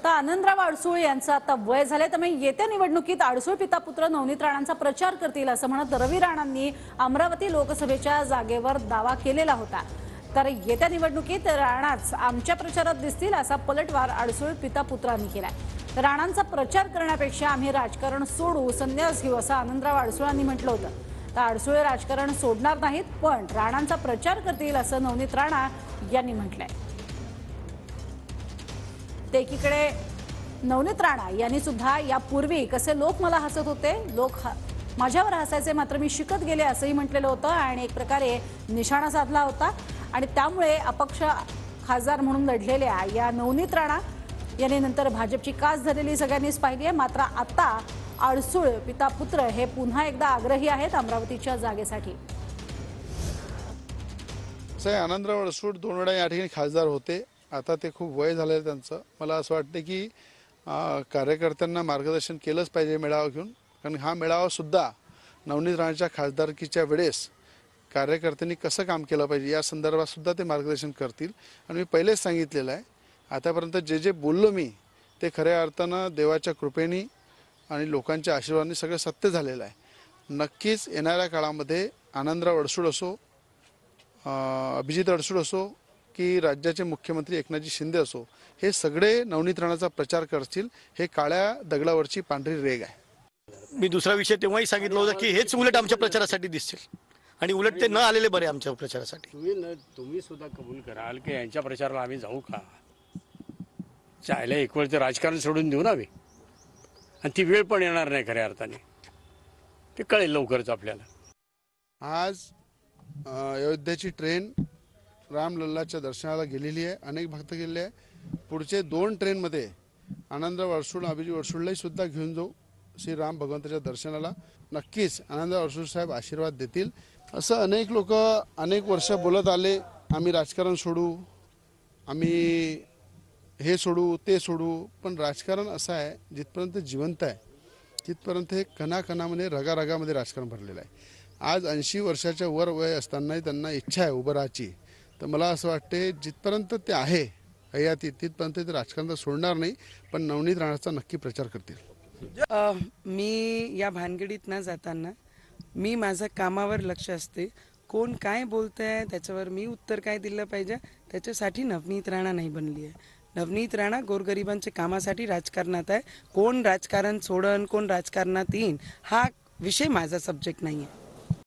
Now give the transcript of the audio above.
तर आनंदराव अडसूळ यांचं आता वय झाले, त्यामुळे येत्या निवडणुकीत अडसूळ पिता पुत्र नवनीत राणांचा प्रचार करतील असं म्हणत रवी राणांनी अमरावती लोकसभेच्या जागेवर दावा केलेला होता। तर येत्या निवडणुकीत राणाच आमच्या प्रचारात दिसतील असा पलटवार अडसूळ पिता पुत्रांनी केलाय। राणांचा प्रचार करण्यापेक्षा आम्ही राजकारण सोडू, संन्यास घेऊ असं आनंदराव अडसूळांनी म्हटलं होतं। तर अडसूळ राजकारण सोडणार नाहीत, पण राणांचा प्रचार करतील असं नवनीत राणा यांनी म्हटलंय। ते एकीकडे नवनीत राणा यांनी सुद्धा यापूर्वी कसे लोक मला हसत होते, लोक माझ्यावर हसायचे, मात्र मी शिकत गेले असंही म्हटलेलं होतं आणि एक प्रकारे निशाणा साधला होता। आणि त्यामुळे अपक्ष खासदार म्हणून लढलेल्या या नवनीत राणा यांनी नंतर भाजपची कास धरलेली सगळ्यांनीच पाहिली आहे। मात्र आता अडसूळ पिता पुत्र हे पुन्हा एकदा आग्रही आहेत अमरावतीच्या जागेसाठी। आनंदराव अडसूळ 2 वेळा या ठिकाणी खासदार होते, आता ते खूप वय झाले त्यांचं। मला असं वाटतं की कार्यकर्त्यांना मार्गदर्शन केलंच पाहिजे मेळावा घेऊन, कारण हा मेळावा सुद्धा नवनीत राणांच्या खासदारकीच्या वेळेस कार्यकर्त्यांनी कसं काम केलं पाहिजे या संदर्भात सुद्धा ते मार्गदर्शन करतील। आणि मी पहिलेच सांगितलेलं आहे, आतापर्यंत जे जे बोललो मी ते खऱ्या अर्थानं देवाच्या कृपेने आणि लोकांच्या आशीर्वादाने सगळं सत्य झालेलं आहे। नक्कीच येणाऱ्या काळामध्ये आनंदराव अडसूळ असो, अभिजित अडसूळ असो की राज्याचे मुख्यमंत्री एकनाथजी शिंदे असो, हे सगळे नवनीत राणाचा प्रचार करतील। हे काळ्या दगडावरची पांढरी रेघ आहे। मी दुसरा विषय तेव्हाही सांगितलं होतं की हेच उलट आमच्या प्रचारासाठी दिसतील आणि उलट ते न आलेले बरे आमच्या प्रचारासाठी। तुम्ही सुद्धा कबूल कराल की यांच्या प्रचाराला आम्ही जाऊ का? चायला एक वेळ ते राजकारण सोडून देऊ ना आम्ही, आणि ती वेळ पण येणार नाही खऱ्या अर्थाने, ते कळेल लवकरच आपल्याला। आज अयोध्येची ट्रेन रामलल्लाच्या दर्शनाला गेलेली आहे, अनेक भक्त गेलेले आहे। पुढचे 2 ट्रेनमध्ये आनंदराव अडसूळ, अभिजित अडसूळलाही सुद्धा घेऊन जाऊ श्री राम भगवंताच्या दर्शनाला। नक्कीच आनंदराव अडसूळ साहेब आशीर्वाद देतील। असं अनेक लोक अनेक वर्ष बोलत आले, आम्ही राजकारण सोडू, आम्ही हे सोडू ते सोडू, पण राजकारण असं आहे जिथपर्यंत जिवंत आहे तिथपर्यंत हे कणाकणामध्ये रगारगामध्ये राजकारण भरलेलं आहे। आज 80 वर्षाच्या वर वय असतानाही त्यांना इच्छा आहे उभं राहायची, तर मला असं वाटते जिथपर्यंत ते आहे हयाती तिथपर्यंत ते राजकारण सोडणार नाही, पण नवनीत राणाचा नक्की प्रचार करतील। मी या भानगडीत न जाताना मी माझ्या कामावर लक्ष असते, कोण काय बोलतंय त्याच्यावर मी उत्तर काय दिलं पाहिजे त्याच्यासाठी नवनीत राणा नाही बनली आहे। नवनीत राणा गोरगरिबांच्या कामासाठी राजकारणात आहे। कोण राजकारण सोडन, कोण राजकारणात येईन हा विषय माझा सब्जेक्ट नाही आहे।